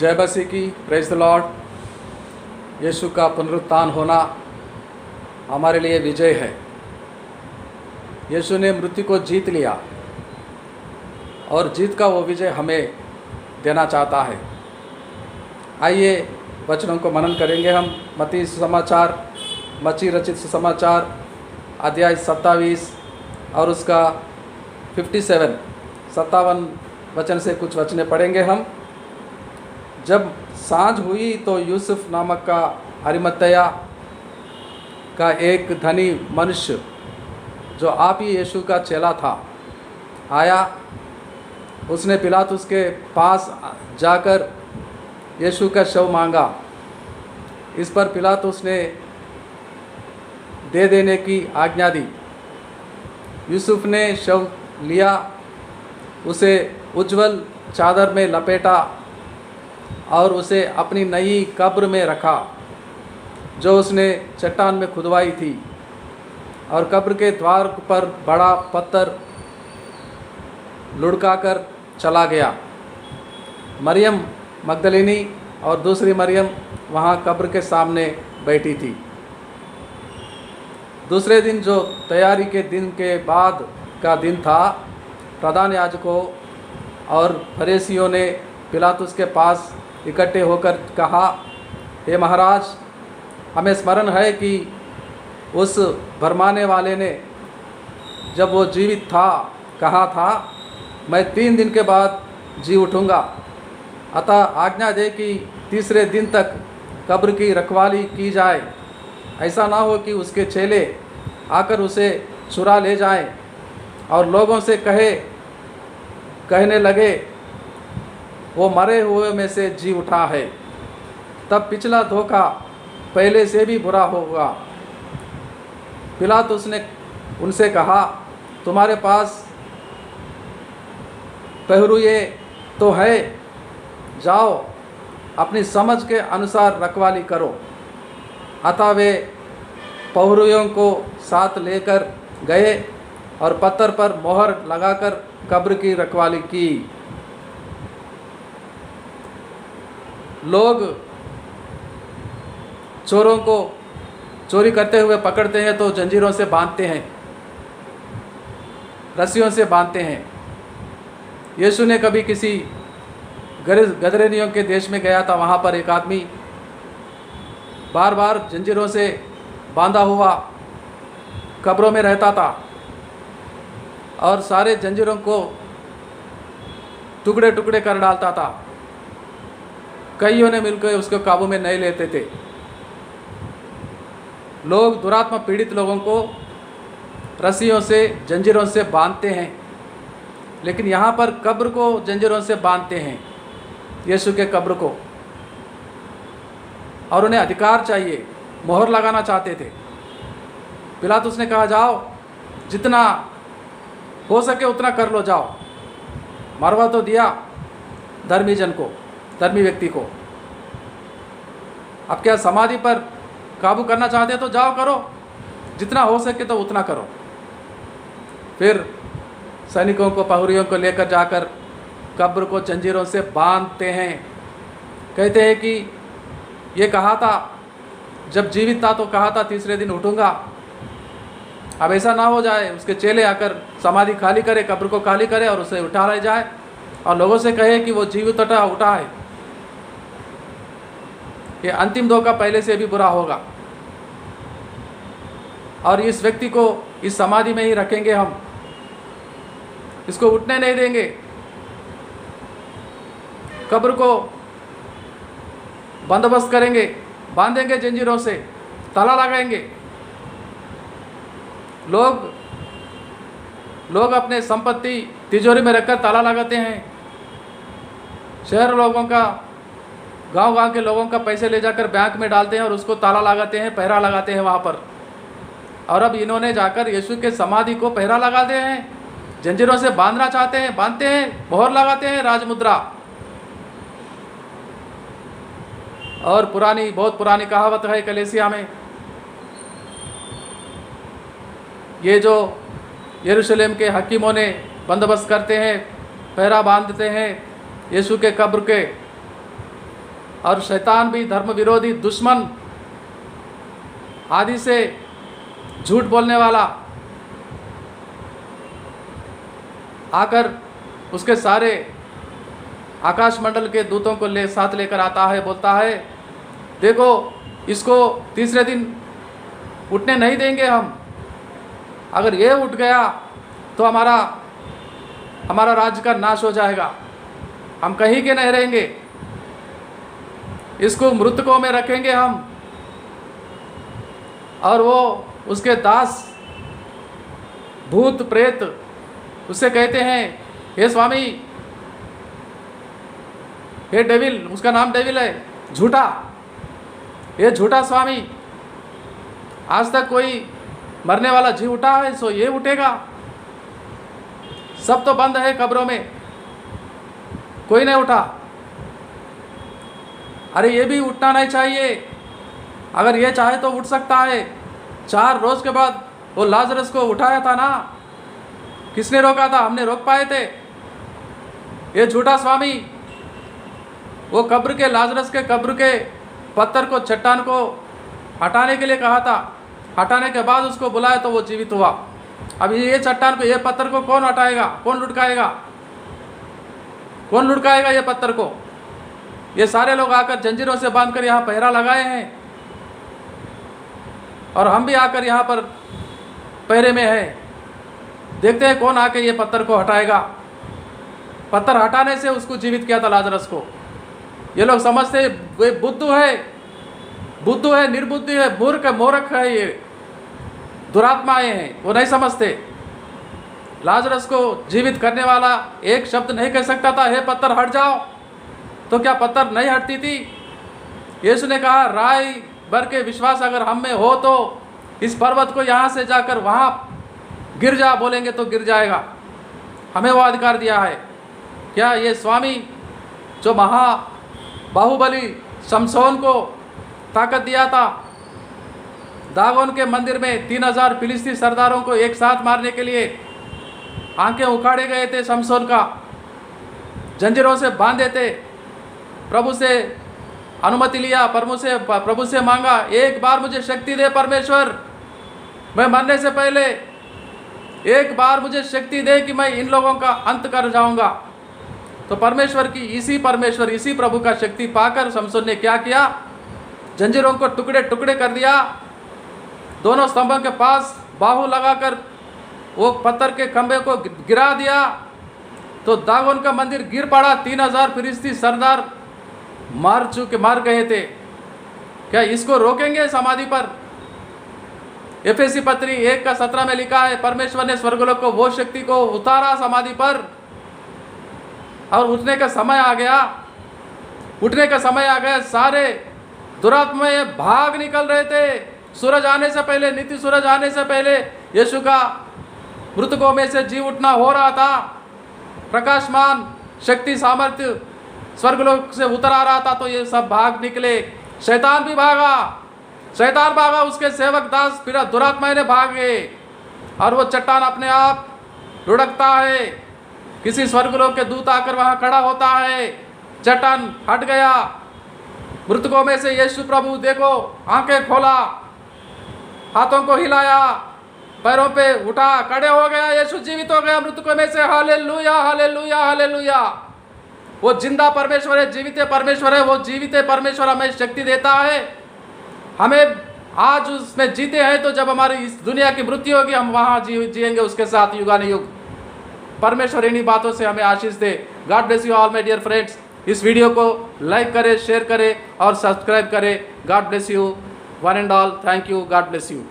जय मसीह की, praise the Lord. यीशु का पुनरुत्थान होना हमारे लिए विजय है। यीशु ने मृत्यु को जीत लिया और जीत का वो विजय हमें देना चाहता है। आइए वचनों को मनन करेंगे हम। मत्ती रचित सुसमाचार अध्याय 27 और उसका 57 वचन से कुछ वचने पढ़ेंगे हम। जब सांझ हुई तो यूसुफ नामक का अरिमत्थया का एक धनी मनुष्य, जो आप ही यीशु का चेला था, आया। उसने पिलातुस के पास जाकर यीशु का शव मांगा। इस पर पिलातुस ने दे देने की आज्ञा दी। यूसुफ ने शव लिया, उसे उज्जवल चादर में लपेटा और उसे अपनी नई कब्र में रखा, जो उसने चट्टान में खुदवाई थी। और कब्र के द्वार पर बड़ा पत्थर लुढ़काकर चला गया। मरियम मगदलिनी और दूसरी मरियम वहाँ कब्र के सामने बैठी थी। दूसरे दिन, जो तैयारी के दिन के बाद का दिन था, प्रधान याजकों और फरीसियों ने पिलातुस के पास इकट्ठे होकर कहा, हे महाराज, हमें स्मरण है कि उस भरमाने वाले ने, जब वो जीवित था, कहा था, मैं 3 दिन के बाद जी उठूँगा। अतः आज्ञा दे कि तीसरे दिन तक कब्र की रखवाली की जाए। ऐसा ना हो कि उसके चेले आकर उसे चुरा ले जाएं और लोगों से कहने लगे, वो मरे हुए में से जी उठा है। तब पिछला धोखा पहले से भी बुरा होगा। पिलातुस ने उनसे कहा, तुम्हारे पास पहरुए तो है, जाओ अपनी समझ के अनुसार रखवाली करो। अतः वे पहरुओं को साथ लेकर गए और पत्थर पर मोहर लगाकर कब्र की रखवाली की। लोग चोरों को चोरी करते हुए पकड़ते हैं तो जंजीरों से बांधते हैं, रस्सियों से बांधते हैं। यीशु ने कभी किसी गदरेनियों के देश में गया था। वहाँ पर एक आदमी बार बार जंजीरों से बांधा हुआ कब्रों में रहता था और सारे जंजीरों को टुकड़े टुकड़े कर डालता था। कईयों ने मिलकर उसको काबू में नहीं लेते थे। लोग दुरात्मा पीड़ित लोगों को रस्सियों से, जंजीरों से बांधते हैं, लेकिन यहाँ पर कब्र को जंजीरों से बांधते हैं, यीशु के कब्र को। और उन्हें अधिकार चाहिए, मोहर लगाना चाहते थे। पिलातुस ने कहा, जाओ, जितना हो सके उतना कर लो, जाओ। मरवा तो दिया धर्मी जन को, धर्मी व्यक्ति को। अब क्या समाधि पर काबू करना चाहते तो जाओ, करो, जितना हो सके तो उतना करो। फिर सैनिकों को, पहरुओं को लेकर जाकर कब्र को जंजीरों से बांधते हैं। कहते हैं कि ये कहा था, जब जीवित था तो कहा था तीसरे दिन उठूंगा। अब ऐसा ना हो जाए उसके चेले आकर समाधि खाली करे, कब्र को खाली करे और उसे उठा ले जाए और लोगों से कहे कि वो जीवित उठा है। ये अंतिम धोखा पहले से भी बुरा होगा। और इस व्यक्ति को इस समाधि में ही रखेंगे हम, इसको उठने नहीं देंगे। कब्र को बंदोबस्त करेंगे, बांधेंगे जंजीरों से, ताला लगाएंगे। लोग अपने संपत्ति तिजोरी में रखकर ताला लगाते हैं। शहर लोगों का, गांव के लोगों का पैसे ले जाकर बैंक में डालते हैं और उसको ताला लगाते हैं, पहरा लगाते हैं वहाँ पर। और अब इन्होंने जाकर यीशु के समाधि को पहरा लगाते हैं, जंजीरों से बांधना चाहते हैं, बांधते हैं, मोहर लगाते हैं, राजमुद्रा। और बहुत पुरानी कहावत है कलीसिया में, ये जो यरूशलेम के हकीमों ने बंदोबस्त करते हैं, पहरा बांधते हैं यीशु के कब्र के, और शैतान भी धर्म विरोधी दुश्मन आदि से झूठ बोलने वाला आकर उसके सारे आकाश मंडल के दूतों को साथ लेकर आता है, बोलता है देखो इसको तीसरे दिन उठने नहीं देंगे हम, अगर ये उठ गया तो हमारा राज्य का नाश हो जाएगा, हम कहीं के नहीं रहेंगे, इसको मृतकों में रखेंगे हम। और वो उसके दास भूत प्रेत उससे कहते हैं हे स्वामी, हे डेविल, उसका नाम डेविल है, झूठा, ये झूठा स्वामी, आज तक कोई मरने वाला जी उठा है सो ये उठेगा, सब तो बंद है कब्रों में, कोई नहीं उठा। अरे ये भी उठना नहीं चाहिए, अगर ये चाहे तो उठ सकता है। 4 रोज के बाद वो लाजरस को उठाया था ना, किसने रोका था? हमने रोक पाए थे? ये झूठा स्वामी वो कब्र के लाजरस के कब्र के पत्थर को, चट्टान को हटाने के लिए कहा था, हटाने के बाद उसको बुलाया तो वो जीवित हुआ। अब ये चट्टान को, ये पत्थर को कौन हटाएगा, कौन लुढ़काएगा, कौन लुढ़काएगा ये पत्थर को? ये सारे लोग आकर जंजीरों से बांधकर यहाँ पहरा लगाए हैं और हम भी आकर यहाँ पर पहरे में हैं। देखते हैं कौन आके ये पत्थर को हटाएगा। पत्थर हटाने से उसको जीवित किया था लाजरस को। ये लोग समझते वे बुद्धू है, निर्बुद्धि है, मूर्ख मोरख है, ये दुरात्माएं हैं, वो नहीं समझते। लाजरस को जीवित करने वाला एक शब्द नहीं कह सकता था, हे पत्थर हट जाओ, तो क्या पत्थर नहीं हटती थी? यीशु ने कहा राई भर के विश्वास अगर हम में हो तो इस पर्वत को यहाँ से जाकर वहाँ गिर जा, बोलेंगे तो गिर जाएगा। हमें वो अधिकार दिया है। क्या ये स्वामी जो बाहुबली शमशोन को ताकत दिया था, दागोन के मंदिर में 3000 फिलिस्ती सरदारों को एक साथ मारने के लिए आंखें उखाड़े गए थे, शमशोन का जंजीरों से बांधे थे, प्रभु से अनुमति लिया, प्रभु से मांगा, एक बार मुझे शक्ति दे परमेश्वर, मैं मरने से पहले एक बार मुझे शक्ति दे कि मैं इन लोगों का अंत कर जाऊंगा। तो इसी प्रभु का शक्ति पाकर शमशोन ने क्या किया? जंजीरों को टुकड़े टुकड़े कर दिया, दोनों स्तंभों के पास बाहु लगाकर वो पत्थर के खंभे को गिरा दिया, तो दागोन का मंदिर गिर पड़ा। 3000 फिलिस्ती सरदार मार गए थे। क्या इसको रोकेंगे समाधि पर? एफेसी पत्री 1:17 में लिखा है, परमेश्वर ने स्वर्गलोक को वो शक्ति को उतारा समाधि पर, और उठने का समय आ गया। सारे दुरात्माएं भाग निकल रहे थे। सूरज आने से पहले, नीति सूरज आने से पहले यीशु का मृतकों में से जी उठना हो रहा था। प्रकाशमान शक्ति सामर्थ्य स्वर्गलोक से उतर आ रहा था, तो ये सब भाग निकले। शैतान भी भागा, उसके सेवक दास फिर दुरात्माएं ने भागे, और वो चट्टान अपने आप लुढ़कता है। किसी स्वर्गलोक के दूत आकर वहां खड़ा होता है, चट्टान हट गया। मृतकों में से यीशु प्रभु देखो, आंखें खोला, हाथों को हिलाया, पैरों पे उठा, खड़े हो गया, यीशु जीवित हो गया मृतकों में से। Hallelujah, hallelujah, hallelujah. वो जिंदा परमेश्वर है, जीवित परमेश्वर है। वो जीवित परमेश्वर हमें शक्ति देता है। हमें आज उसमें जीते हैं, तो जब हमारी इस दुनिया की मृत्यु होगी, हम वहाँ जिएंगे उसके साथ युगानुयुग। परमेश्वर इन्हीं बातों से हमें आशीष दे। God bless you all my dear friends. इस वीडियो को लाइक करें, शेयर करें और सब्सक्राइब करें। God bless you one and all. Thank you. God bless you.